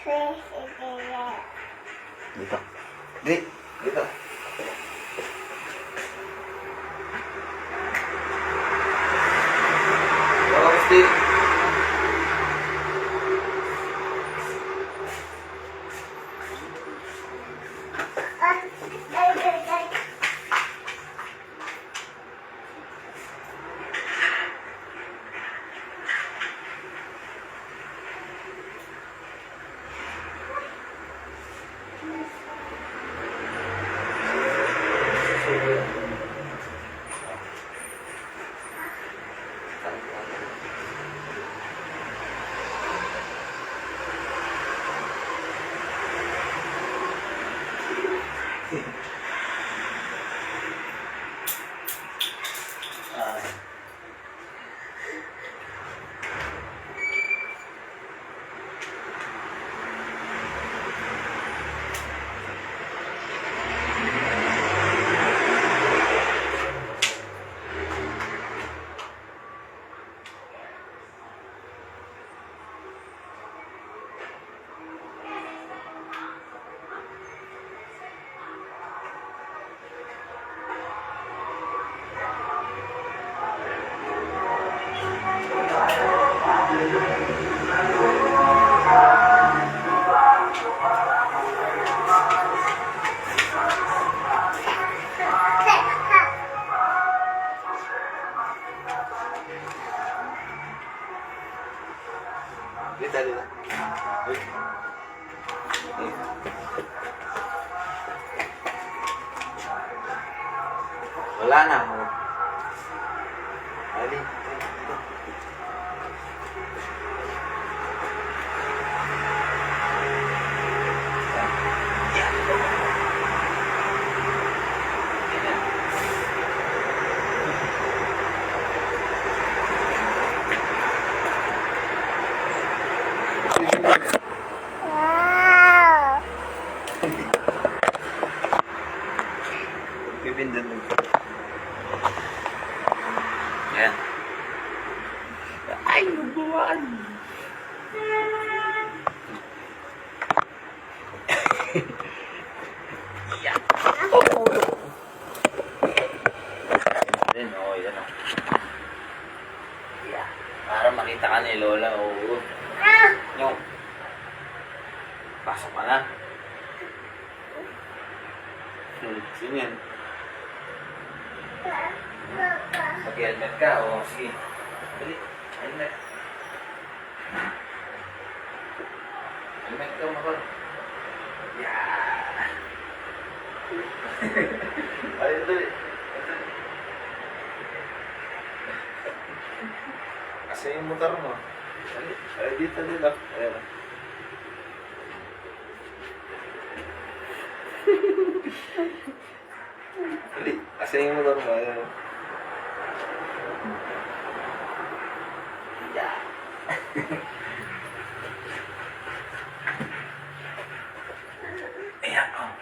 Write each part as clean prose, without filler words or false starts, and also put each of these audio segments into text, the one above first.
Dito. Dito. Dito. Gusti. Dito, dito. Wala na. Ali. Pipindan mo. Yan. Ay, buwan. Yan. Oh. Then, oh, yan o. Yan. Para makita ka ni Lola. Oo. Yung. Pasok ka na. Sino yan? Mag-helmet ka, o sige. Dali, helmet. Helmet ka, Makor. Yeah! Ay, dali. Kasi yung motor mo. Dali, ay, dito, dito. Ayan. Dali, kasi yung motor mo. Ayan. Yeah. Ayan, oh.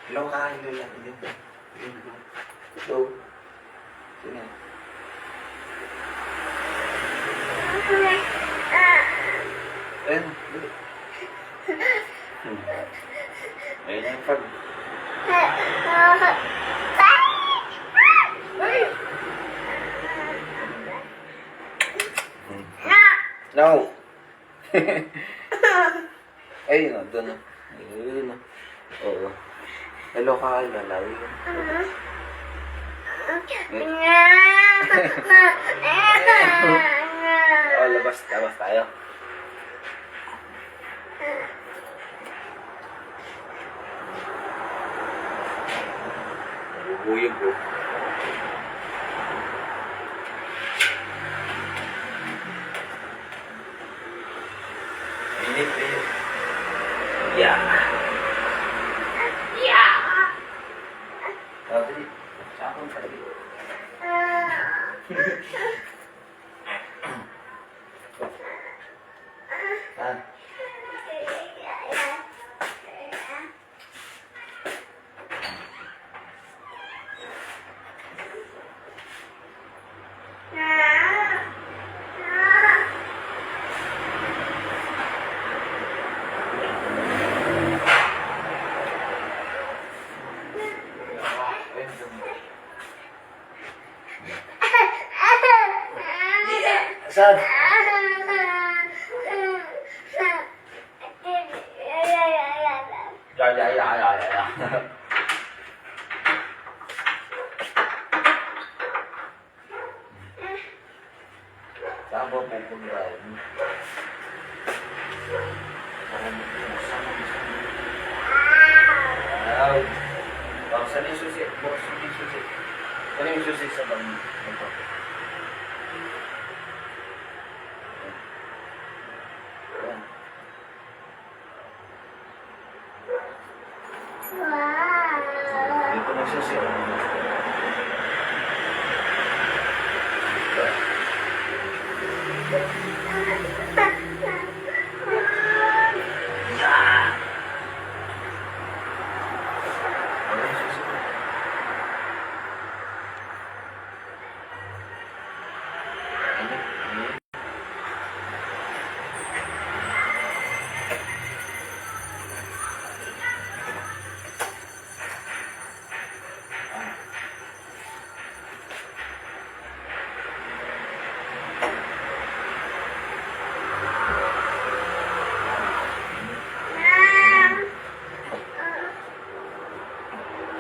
Hello ka, hello yan. Hello. Sino? Ayan, dali. Ayan yung pag. No! Ayun o, doon o. Ayun o. Oo. Hello ka, lalawi ka. Oh, labas tayo. Bubuyog bro. Init eh. Yeah. Yeah. Sabi, sakon sabi. Ah. Wow. Buksan yung susi. Buksan yung susi. Ano yung susi sa bang? Ito. Ayan. Dito na susi.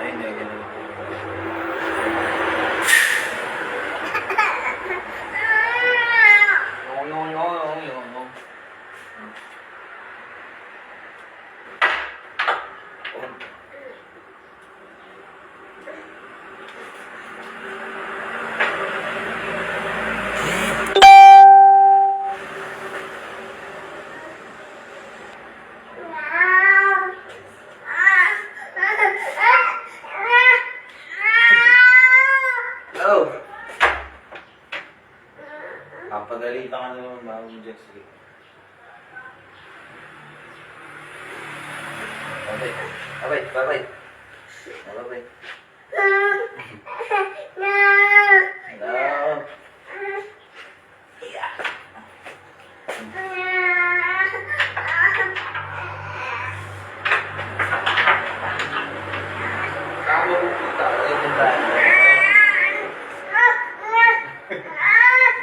Ay, hindi, ganun. No. Oh! Papagalitan ka naman bago mo dyan. Sige. Babay. Babay. Babay. Babay. Hello. Yeah. Kamo mo kita. Ito tayo.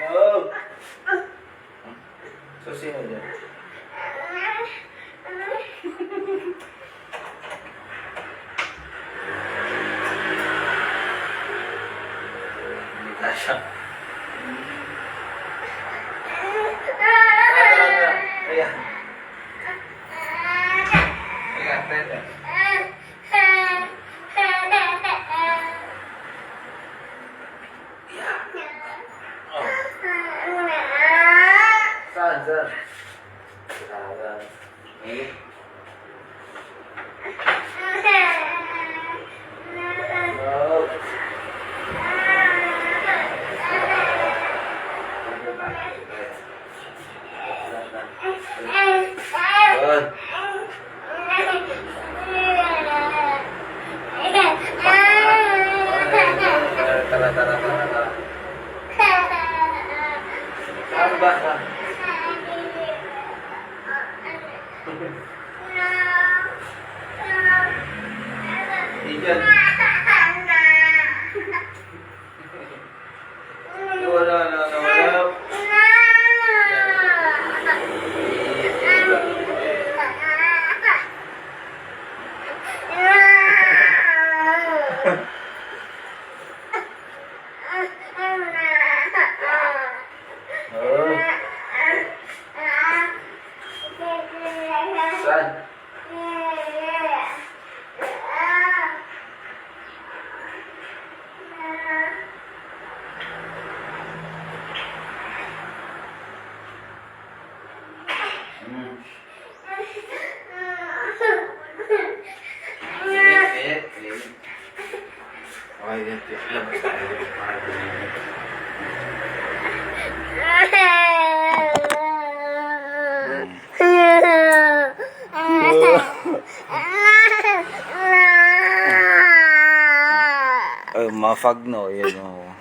No. Susi mo dyan. Hindi ka siya. Ayan. Ayan, tete. Oh. Saan? Saan? Eh? No. Good. Tara. Saan ba? Saan? Diyan. Wala. Oh. Saan? Okay, dito. Labas tayo. Ay, mafag no. Yan o.